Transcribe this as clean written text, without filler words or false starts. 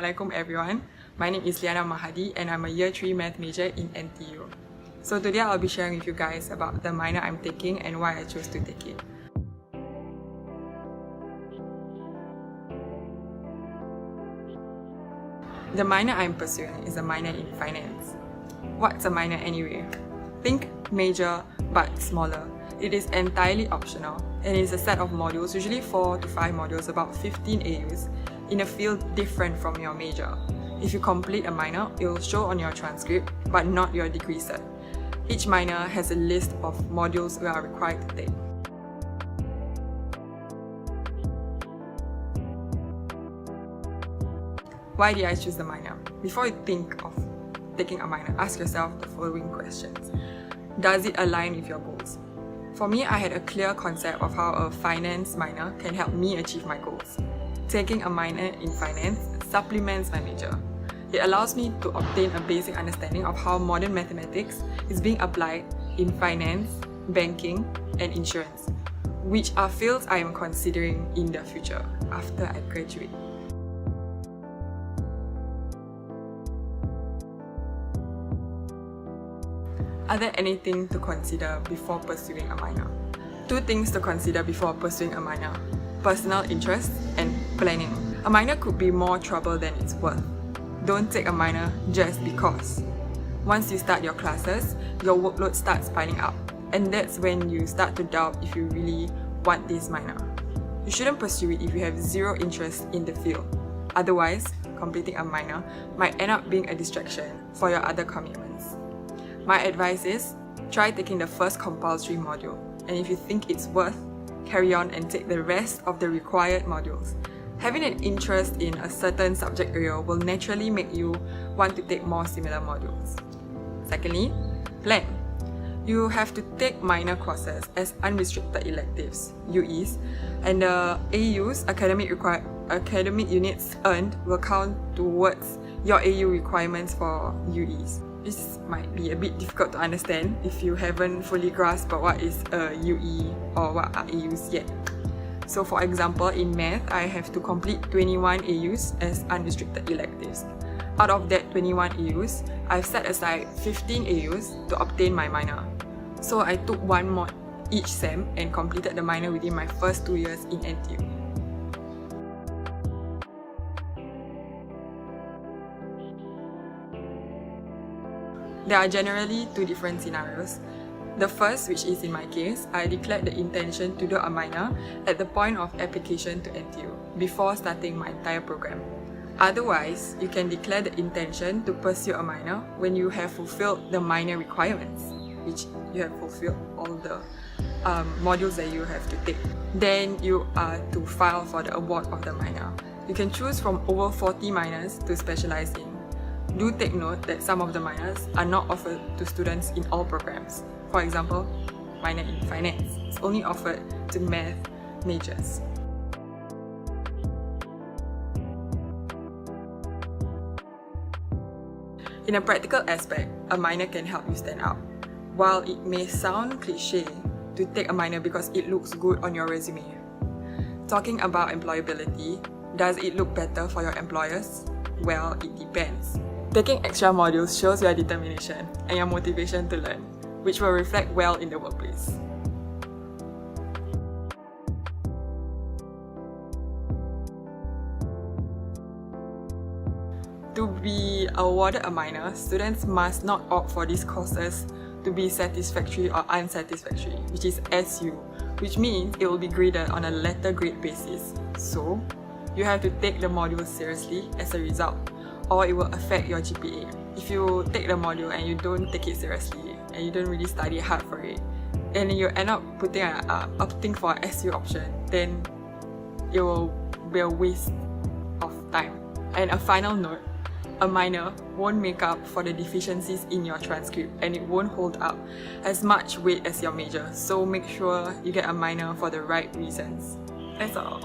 Assalamualaikum everyone, my name is Liana Mahadi and I'm a Year 3 Math major in NTU. So today I'll be sharing with you guys about the minor I'm taking and why I chose to take it. The minor I'm pursuing is a minor in finance. What's a minor anyway? Think major but smaller. It is entirely optional and is a set of modules, usually 4 to 5 modules, about 15 AUs, in a field different from your major. If you complete a minor, it will show on your transcript, but not your degree cert. Each minor has a list of modules we are required to take. Why did I choose the minor? Before you think of taking a minor, ask yourself the following questions. Does it align with your goals? For me, I had a clear concept of how a finance minor can help me achieve my goals. Taking a minor in finance supplements my major. It allows me to obtain a basic understanding of how modern mathematics is being applied in finance, banking, and insurance, which are fields I am considering in the future after I graduate. Are there anything to consider before pursuing a minor? 2 things to consider before pursuing a minor: personal interest and planning. A minor could be more trouble than it's worth. Don't take a minor just because. Once you start your classes, your workload starts piling up, and that's when you start to doubt if you really want this minor. You shouldn't pursue it if you have zero interest in the field. Otherwise, completing a minor might end up being a distraction for your other commitments. My advice is, try taking the first compulsory module, and if you think it's worth, carry on and take the rest of the required modules. Having an interest in a certain subject area will naturally make you want to take more similar modules. Secondly, plan. You have to take minor courses as unrestricted electives, UEs, and the AUs, academic units earned, will count towards your AU requirements for UEs. This might be a bit difficult to understand if you haven't fully grasped what is a UE or what are AUs yet. So for example, in math, I have to complete 21 AUs as unrestricted electives. Out of that 21 AUs, I've set aside 15 AUs to obtain my minor. So I took 1 mod each SEM and completed the minor within my first 2 years in NTU. There are generally 2 different scenarios. The first, which is in my case, I declared the intention to do a minor at the point of application to NTU, before starting my entire program. Otherwise, you can declare the intention to pursue a minor when you have fulfilled the minor requirements, which you have fulfilled all the modules that you have to take. Then you are to file for the award of the minor. You can choose from over 40 minors to specialize in. Do take note that some of the minors are not offered to students in all programs. For example, minor in finance is only offered to math majors. In a practical aspect, a minor can help you stand out. While it may sound cliche to take a minor because it looks good on your resume. Talking about employability, does it look better for your employers? Well, it depends. Taking extra modules shows your determination and your motivation to learn, which will reflect well in the workplace. To be awarded a minor, students must not opt for these courses to be satisfactory or unsatisfactory, which is SU, which means it will be graded on a letter grade basis. So, you have to take the module seriously as a result, or it will affect your GPA. If you take the module and you don't take it seriously and you don't really study hard for it, and you end up opting for an SU option, then it will be a waste of time. And a final note, a minor won't make up for the deficiencies in your transcript and it won't hold up as much weight as your major, so make sure you get a minor for the right reasons. That's all.